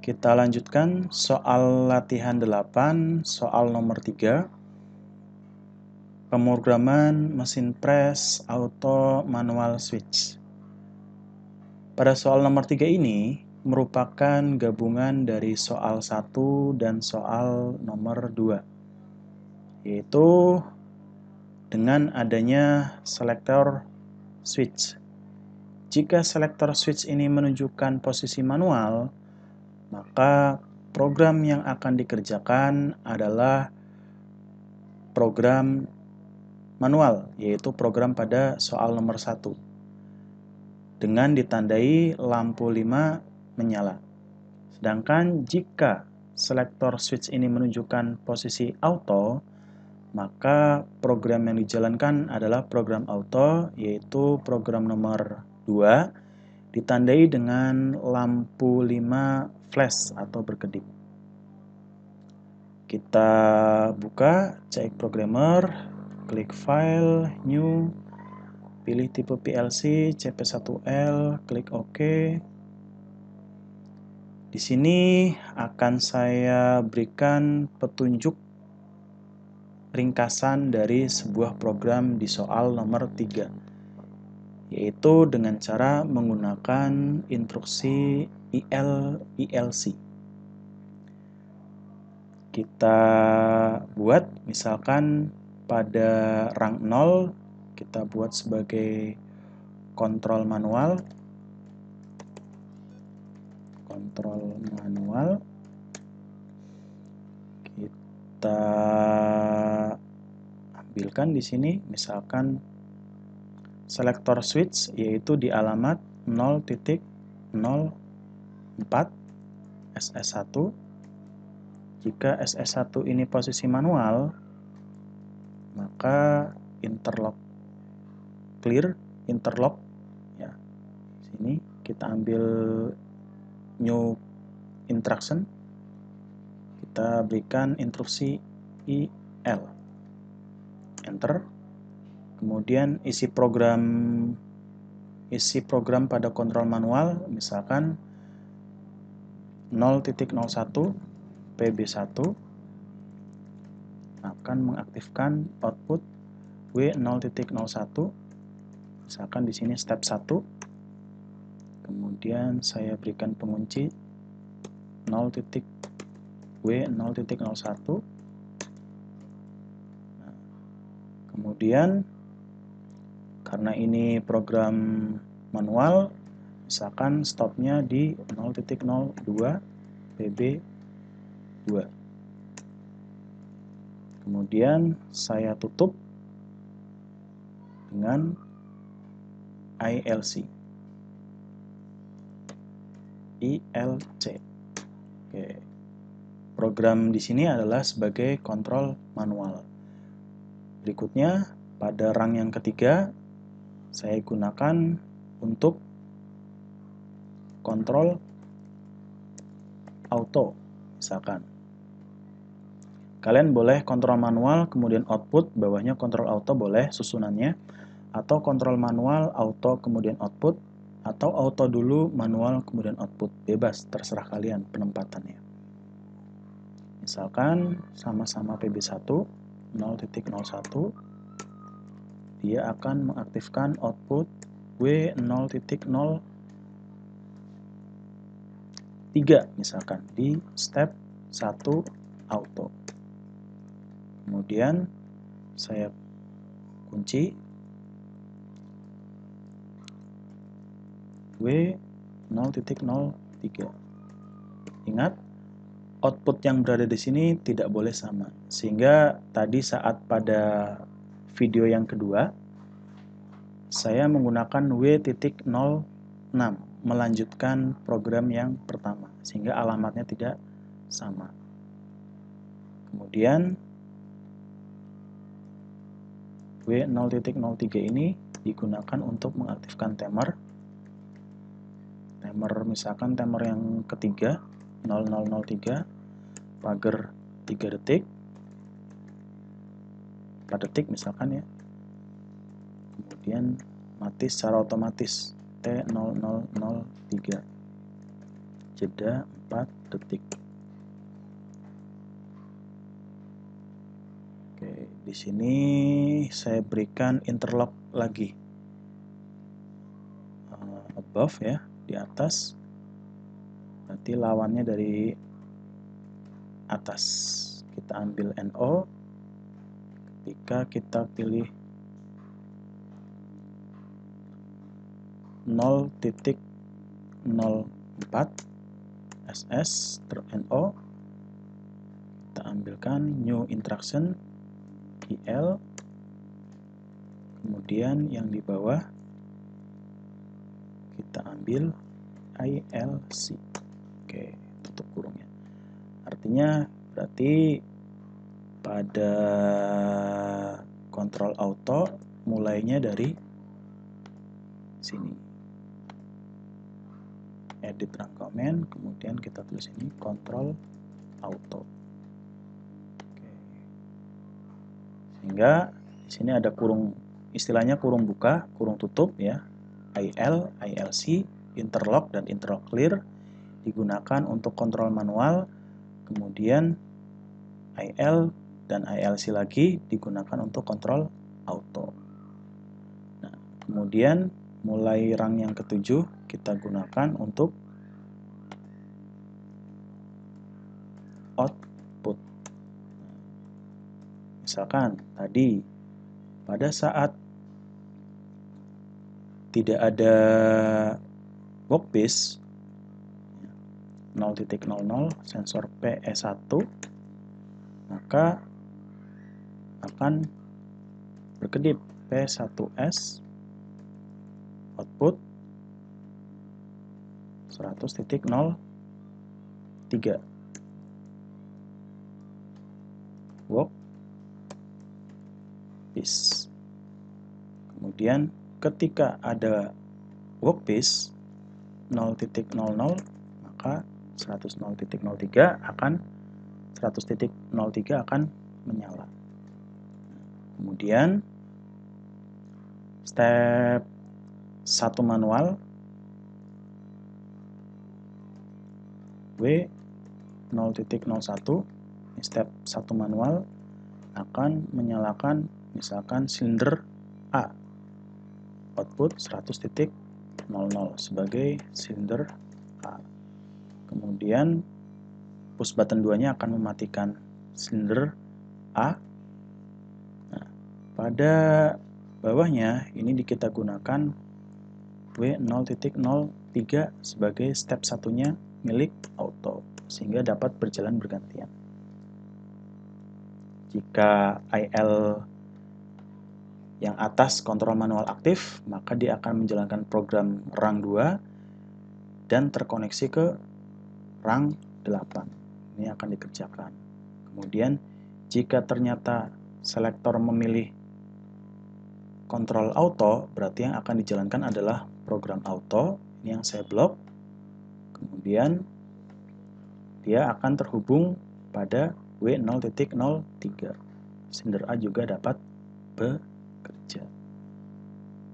Kita lanjutkan soal latihan 8, soal nomor 3. Pemrograman mesin press auto manual switch. Pada soal nomor 3 ini merupakan gabungan dari soal 1 dan soal nomor 2. Yaitu dengan adanya selektor switch. Jika selektor switch ini menunjukkan posisi manual, maka program yang akan dikerjakan adalah program manual, yaitu program pada soal nomor 1. Dengan ditandai lampu 5 menyala. Sedangkan jika selektor switch ini menunjukkan posisi auto, maka program yang dijalankan adalah program auto, yaitu program nomor 2, ditandai dengan lampu 5 flash atau berkedip. Kita buka CX Programmer, klik File, New, pilih tipe PLC, CP1L, klik OK. Di sini akan saya berikan petunjuk ringkasan dari sebuah program di soal nomor 3, yaitu dengan cara menggunakan instruksi ILC. Kita buat misalkan pada rang 0 kita buat sebagai kontrol manual. Kita ambilkan di sini misalkan selektor switch, yaitu di alamat 0.04 SS1. Jika SS1 ini posisi manual, maka interlock clear, interlock ya. Sini kita ambil new instruction. Kita berikan instruksi IL. Enter. Kemudian isi program pada kontrol manual misalkan 0.01 PB1 akan mengaktifkan output W0.01. Misalkan di sini step 1. Kemudian saya berikan pengunci 0.W0.01. Nah, kemudian karena ini program manual, misalkan stopnya di 0.02 PB2. Kemudian saya tutup dengan ILC. Oke. Program di sini adalah sebagai kontrol manual. Berikutnya, pada rang yang ketiga, saya gunakan untuk kontrol auto, misalkan. Kalian boleh kontrol manual, kemudian output, bawahnya kontrol auto boleh susunannya, atau kontrol manual, auto, kemudian output, atau auto dulu, manual, kemudian output. Bebas, terserah kalian penempatannya. Misalkan sama-sama PB1, 0.01, dia akan mengaktifkan output W0.03 misalkan di step 1 auto. Kemudian saya kunci W0.03. Ingat, output yang berada di sini tidak boleh sama. Sehingga tadi saat pada video yang kedua, saya menggunakan W.06 melanjutkan program yang pertama, sehingga alamatnya tidak sama. Kemudian W0.03 ini digunakan untuk mengaktifkan timer. Misalkan timer yang ketiga 0003 pagar 3 detik 4 detik misalkan ya, kemudian mati secara otomatis T0003. jeda 4 detik. Oke, di sini saya berikan interlock lagi. Above ya, di atas. Berarti lawannya dari atas. Kita ambil NO. Ketika kita pilih 0.04 SS NO, kita ambilkan new interaction IL, kemudian yang di bawah kita ambil ILC. Oke, tutup kurungnya. Artinya berarti pada kontrol auto mulainya dari sini. Edit run command, kemudian kita tulis ini kontrol auto. Oke. Sehingga di sini ada kurung, istilahnya kurung buka, kurung tutup ya. IL, ILC, interlock dan interlock clear digunakan untuk kontrol manual, kemudian IL dan ILC lagi digunakan untuk kontrol auto. Nah, kemudian mulai rang yang ketujuh kita gunakan untuk output. Misalkan tadi pada saat tidak ada workpiece 0.00 sensor PE1, maka akan berkedip P1S output 100.03 workpiece. Kemudian ketika ada workpiece 0.00 maka 100.03 akan 100.03 akan menyala. Kemudian step 1 manual W 0.01, step 1 manual akan menyalakan misalkan silinder A output 100.00 sebagai silinder A. Kemudian push button 2-nya akan mematikan silinder A. Nah, pada bawahnya ini kita gunakan W0.03 sebagai step 1-nya milik auto sehingga dapat berjalan bergantian. Jika IL yang atas kontrol manual aktif, maka dia akan menjalankan program rang 2 dan terkoneksi ke rang 8. Ini akan dikerjakan. Kemudian jika ternyata selektor memilih kontrol auto, berarti yang akan dijalankan adalah program auto. Ini yang saya blok. Kemudian dia akan terhubung pada W0.03. Silinder A juga dapat bekerja.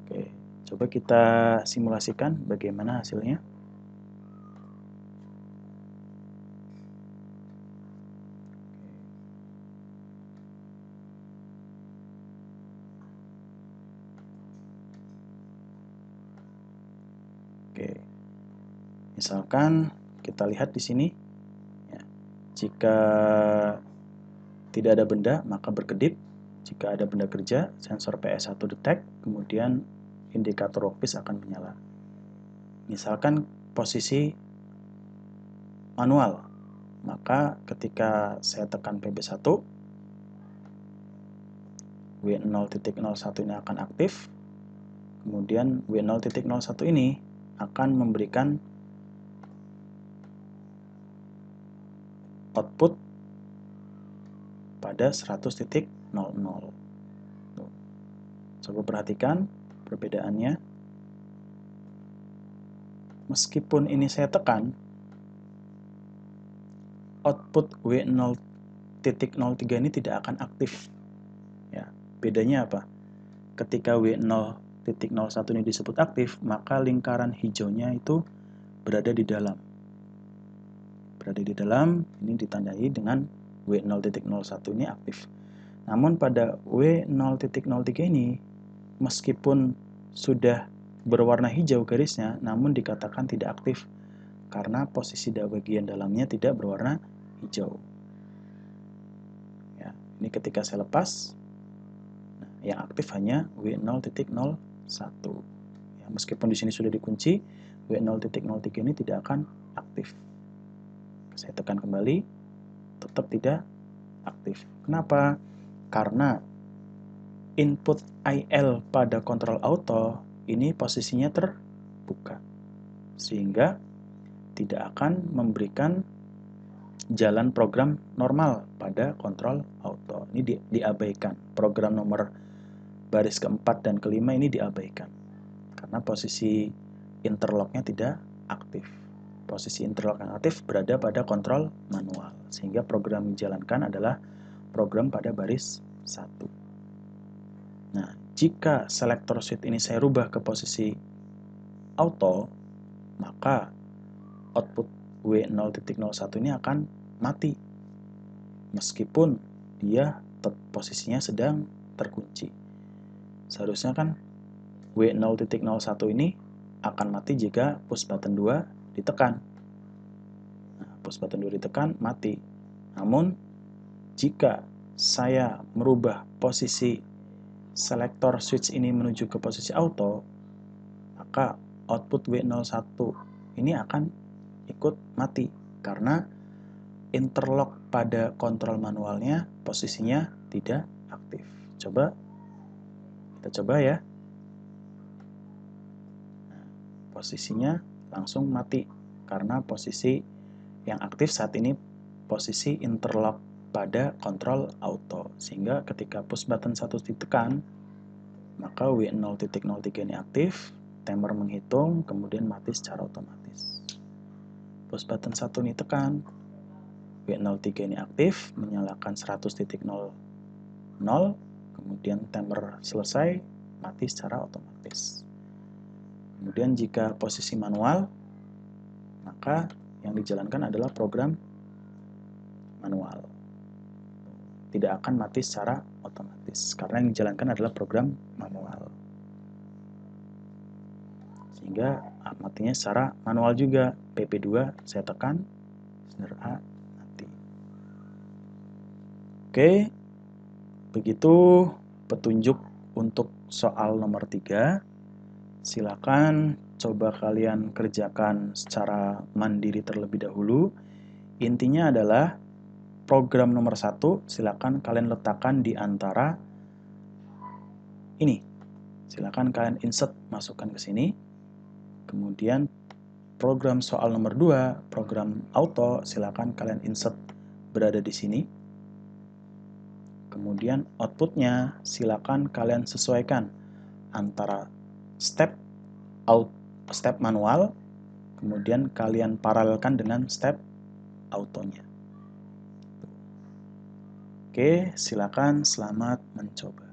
Oke, coba kita simulasikan bagaimana hasilnya. Oke, misalkan kita lihat di sini, ya, jika tidak ada benda maka berkedip, jika ada benda kerja sensor PS1 detect, kemudian indikator workpiece akan menyala. Misalkan posisi manual, maka ketika saya tekan PB1, W0.01 ini akan aktif, kemudian W0.01 ini akan memberikan output pada 100.00. Coba perhatikan perbedaannya. Meskipun ini saya tekan, output W0.03 ini tidak akan aktif. Ya, bedanya apa? Ketika W0.01 ini disebut aktif, maka lingkaran hijaunya itu berada di dalam. berada di dalam, ini ditandai dengan W0.01 ini aktif. Namun pada W0.03 ini, meskipun sudah berwarna hijau garisnya, namun dikatakan tidak aktif karena posisi bagian dalamnya tidak berwarna hijau. Ya, ini ketika saya lepas, nah, yang aktif hanya W0.01. Ya, meskipun di sini sudah dikunci, W0.03 ini tidak akan aktif. Saya tekan kembali, tetap tidak aktif. Kenapa? Karena input IL pada kontrol auto ini posisinya terbuka, sehingga tidak akan memberikan jalan program normal pada kontrol auto. Ini diabaikan. Program nomor baris keempat dan kelima ini diabaikan karena posisi interlocknya tidak aktif. Posisi interlock yang aktif berada pada kontrol manual, sehingga program yang dijalankan adalah program pada baris 1. Nah, jika selector switch ini saya rubah ke posisi auto, maka output W0.01 ini akan mati, meskipun dia posisinya sedang terkunci. Seharusnya kan W0.01 ini akan mati jika push button 2 ditekan. Nah, push button 2 ditekan, mati. Namun, jika saya merubah posisi selector switch ini menuju ke posisi auto, maka output W01 ini akan ikut mati karena interlock pada kontrol manualnya posisinya tidak aktif. Kita coba ya. Nah, posisinya langsung mati karena posisi yang aktif saat ini posisi interlock pada kontrol auto, sehingga ketika push button 1 ditekan, maka W0.03 ini aktif, timer menghitung, kemudian mati secara otomatis. Push button 1 ini tekan, W03 ini aktif, menyalakan 100.0, kemudian timer selesai, mati secara otomatis. Kemudian jika posisi manual, maka yang dijalankan adalah program manual. Tidak akan mati secara otomatis, karena yang dijalankan adalah program manual. Sehingga matinya secara manual juga. PP2 saya tekan, sender A mati. Oke, begitu petunjuk untuk soal nomor 3. Silakan coba kalian kerjakan secara mandiri terlebih dahulu. Intinya adalah program nomor 1 silakan kalian letakkan di antara ini. Silakan kalian insert, masukkan ke sini. Kemudian program soal nomor 2, program auto, silakan kalian insert berada di sini. Kemudian outputnya silakan kalian sesuaikan antara step manual, kemudian kalian paralelkan dengan step autonya. Oke, silakan, selamat mencoba.